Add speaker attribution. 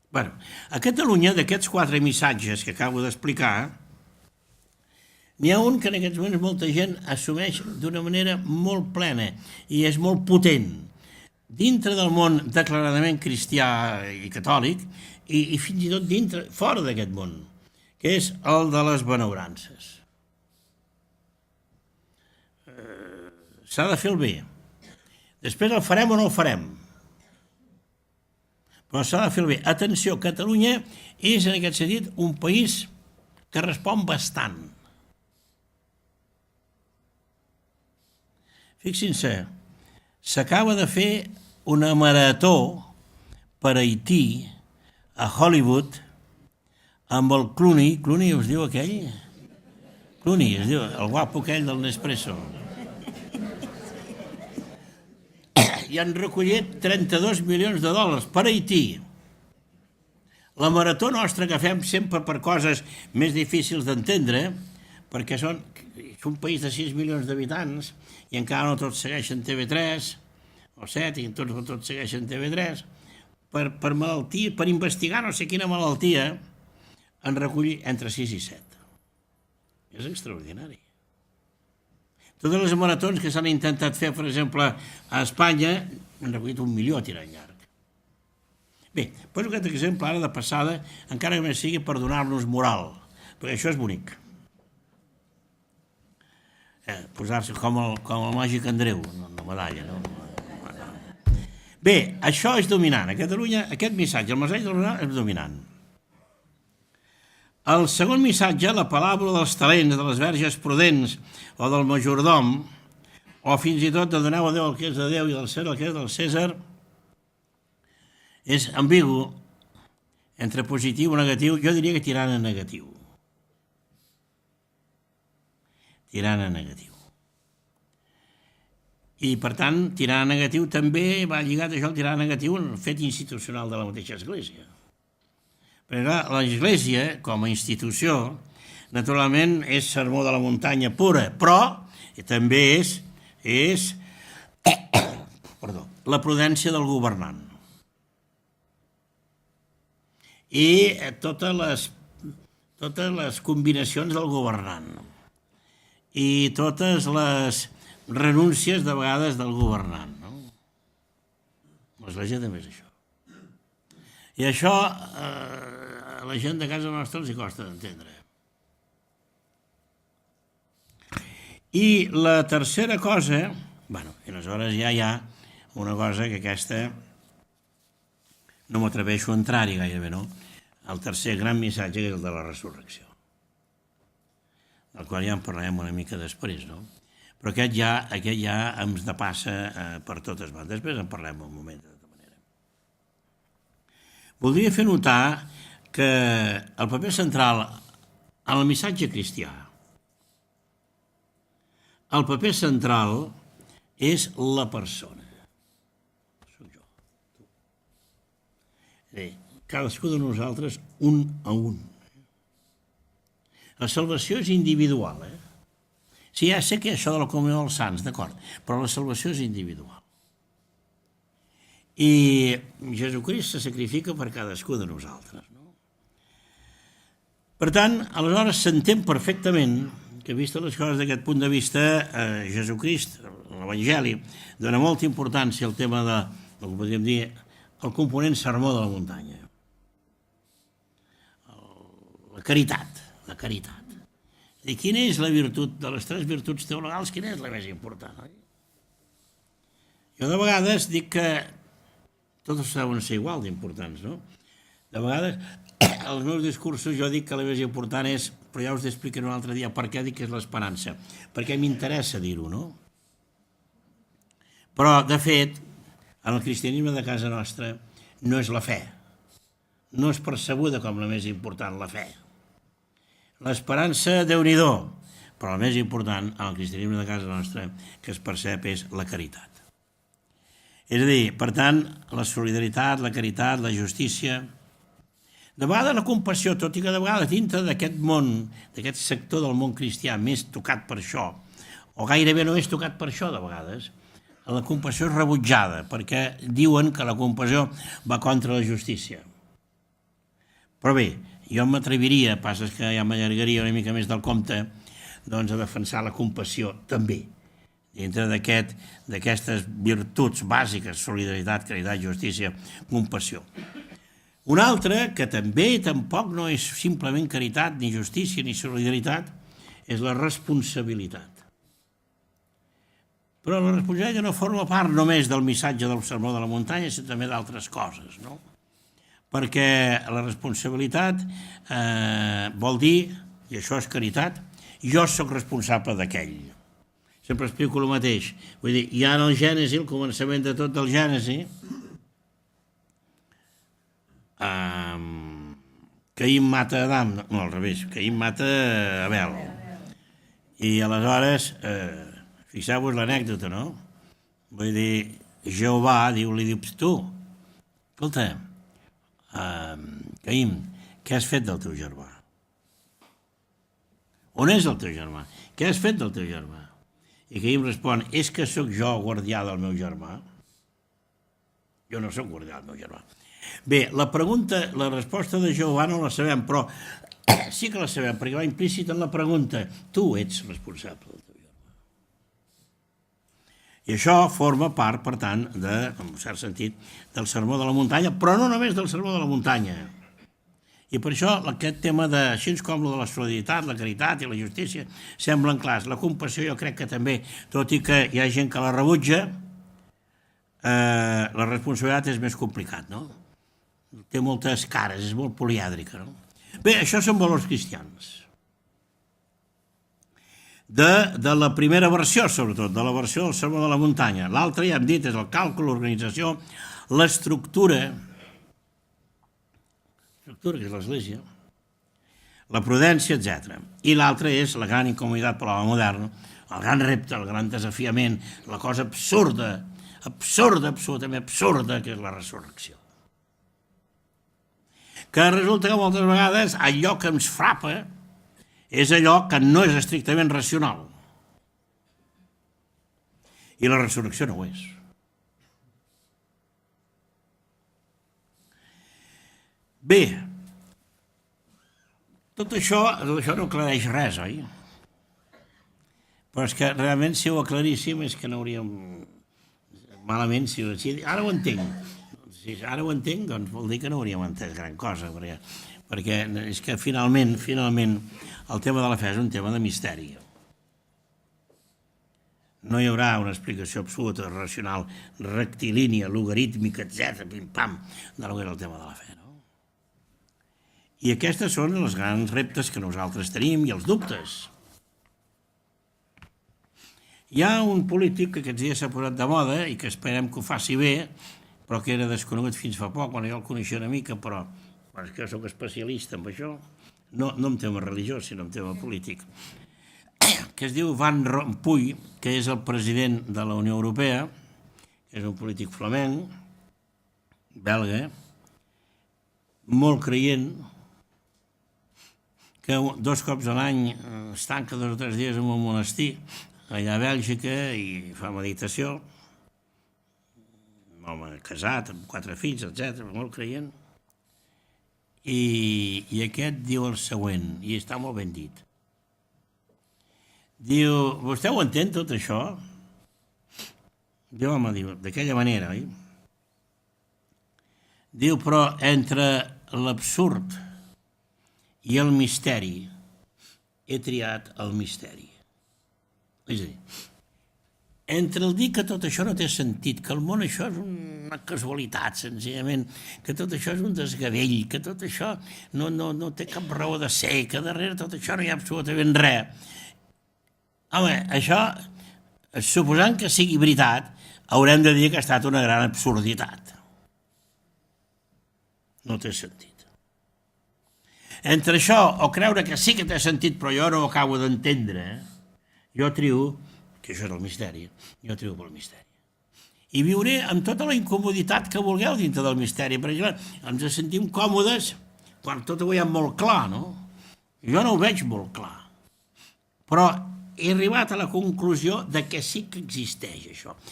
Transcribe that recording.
Speaker 1: Bé, a Catalunya, d'aquests 4 missatges que acabo d'explicar, n'hi ha un que en aquests moments molta gent assumeix d'una manera molt plena i és molt potent dintre del món declaradament cristià i catòlic i fins i tot fora d'aquest món, que és el de les benaurances. S'ha de fer el bé. Després el farem o no el farem. Però s'ha de fer el bé. Atenció, Catalunya és en aquest sentit un país que respon bastant. Fixin-se, s'acaba de fer una marató per Haití, a Hollywood, amb el Clooney. Clooney us diu aquell? Clooney, es diu, el guapo aquell del Nespresso. I han recollit 32 milions de dòlars per Haití. La marató nostra que fem sempre per coses més difícils d'entendre, perquè és un país de 6 milions d'habitants i encara no tots segueixen TV3, o 7, i tots segueixen TV3, per malaltia, per investigar no sé quina malaltia, en recollir entre 6 i 7. És extraordinari. Totes les maratons que s'han intentat fer, per exemple, a Espanya, han recollit 1 milió tirant llarg. Bé, poso aquest exemple ara de passada, encara que més sigui per donar-nos moral, perquè això és bonic. Posar-se com el màgic Andreu, la medalla, no? Bé, això és dominant. A Catalunya, aquest missatge, el missatge és dominant. El segon missatge, la paràbola dels talents, de les verges prudents o del majordom, o fins i tot de doneu a Déu el que és de Déu i del César el que és del César, és ambigu, entre positiu i negatiu. Jo diria que tirant a negatiu. Tirant a negatiu. I, per tant, tirant a negatiu també va lligat això, el tirant a negatiu, el fet institucional de la mateixa Església. Perquè l'Església, com a institució, naturalment és sermó de la muntanya pura, però també és la prudència del governant. I totes les combinacions del governant. I totes les renúncies de vegades del governant. L'Església també és això. I això a la gent de casa nostra els hi costa d'entendre. I la tercera cosa, i aleshores ja hi ha una cosa que aquesta no m'atreveixo a entrar-hi gairebé, no? El tercer gran missatge és el de la resurrecció, del qual ja en parlarem una mica després, no? Però aquest ja ens depassa per totes bandes. Després en parlem un moment. Voldria fer notar que el paper central en el missatge cristià, el paper central és la persona. Soc jo. Cadascú de nosaltres, un a un. La salvació és individual, Sí, ja sé que això de la comunió dels sants, d'acord, però la salvació és individual. I Jesucrist se sacrifica per cadascú de nosaltres. Per tant, aleshores s'entén perfectament que, vista les coses d'aquest punt de vista, Jesucrist, l'Evangeli, dona molta importància al tema de, el que podríem dir, el component sermó de la muntanya. La caritat, la caritat. I quina és la virtut, de les 3 virtuts teologals, quina és la més important? Jo de vegades dic que totes deuen ser igual d'importants, no? De vegades, als meus discursos jo dic que la més important és, però ja us explicaré un altre dia per què dic que és l'esperança, perquè m'interessa dir-ho, no? Però, de fet, en el cristianisme de casa nostra no és la fe, no és percebuda com la més important, la fe. L'esperança, Déu-n'hi-do, però el més important en el cristianisme de casa nostra que es percep és la caritat. És a dir, per tant, la solidaritat, la caritat, la justícia, de vegades la compassió, tot i que de vegades dintre d'aquest món, d'aquest sector del món cristià més tocat per això, o gairebé no és tocat per això de vegades, la compassió és rebutjada, perquè diuen que la compassió va contra la justícia. Però bé, jo m'atreviria, passes que ja m'allargaria una mica més del compte, doncs a defensar la compassió també, dintre d'aquestes virtuts bàsiques, solidaritat, caritat, justícia, compassió. Una altra, que també tampoc no és simplement caritat, ni justícia, ni solidaritat, és la responsabilitat. Però la responsabilitat no forma part només del missatge del sermó de la muntanya, sinó també d'altres coses, no? Perquè la responsabilitat vol dir, i això és caritat, jo sóc responsable d'aquell. Sempre explico el mateix. Vull dir, hi ha en el Gènesi, el començament de tot el Gènesi, Caïn mata Adam, no, al revés, Caïn mata Abel. I aleshores, fixeu-vos l'anècdota, no? Vull dir, Jehovà li diu, tu, escolta, Caïn, què has fet del teu germà? On és el teu germà? Què has fet del teu germà? I Caïn respon, és que sóc jo guardià del meu germà? Jo no sóc guardià del meu germà. Bé, la resposta de Jehovà no la sabem, però sí que la sabem, perquè va implícit en la pregunta, tu ets responsable del teu germà. I això forma part, per tant, en un cert sentit, del sermó de la muntanya, però no només del sermó de la muntanya. I per això aquest tema de, així com el de la solidaritat, la caritat i la justícia, semblen clars. La compassió jo crec que també, tot i que hi ha gent que la rebutja, la responsabilitat és més complicat, no? Té moltes cares, és molt polièdrica, no? Bé, això són valors cristians. De la primera versió, sobretot, de la versió del sermó de la muntanya. L'altra, ja hem dit, és el càlcul, l'organització, l'estructura, que és l'Església, la prudència, etc. I l'altra és la gran incomoditat per l'home modern, el gran repte, el gran desafiament, la cosa absurda, absolutament absurda, que és la resurrecció. Que resulta que moltes vegades allò que ens frapa és allò que no és estrictament racional. I la resurrecció no ho és. Bé, tot això no aclareix res, oi? Però és que realment si ho aclaríssim és que no hauríem... Malament, si ara ho entenc. Si ara ho entenc, doncs vol dir que no hauríem entès gran cosa, perquè és que finalment, el tema de la fe és un tema de misteri. No hi haurà una explicació absoluta, racional, rectilínia, logarítmica, etc., pim-pam, de lo que és el tema de la fe, no? I aquests són els grans reptes que nosaltres tenim i els dubtes. Hi ha un polític que aquests dies s'ha posat de moda i que esperem que ho faci bé, però que era desconegut fins fa poc, quan jo el coneixia una mica, però és que soc especialista en això, no en tema religiós, sinó en tema polític, que es diu Van Rompuy, que és el president de la Unió Europea, que és un polític flamenc, belga, molt creient, que 2 cops a l'any es tanca 2 o 3 dies en un monestir, allà a Bèlgica, i fa meditació, un home casat, amb 4 fills, etc., molt creient. I aquest diu el següent, i està molt ben dit. Diu, vostè ho entén tot això? Diu, home, d'aquella manera, oi? Diu, però entre l'absurd i el misteri he triat el misteri. És a dir, entre el dir que tot això no té sentit, que el món això és una casualitat, senzillament, que tot això és un desgavell, que tot això no té cap raó de ser, que darrere tot això no hi ha absolutament res. Home, això, suposant que sigui veritat, haurem de dir que ha estat una gran absurditat. No té sentit. Entre això, o creure que sí que té sentit, però jo no ho acabo d'entendre, jo trio, que això és el misteri, jo trio pel misteri. I viuré amb tota la incomoditat que vulgueu dintre del misteri, perquè ens sentim còmodes quan tot ho veiem molt clar, no? Jo no ho veig molt clar. Però he arribat a la conclusió de que sí que existeix això.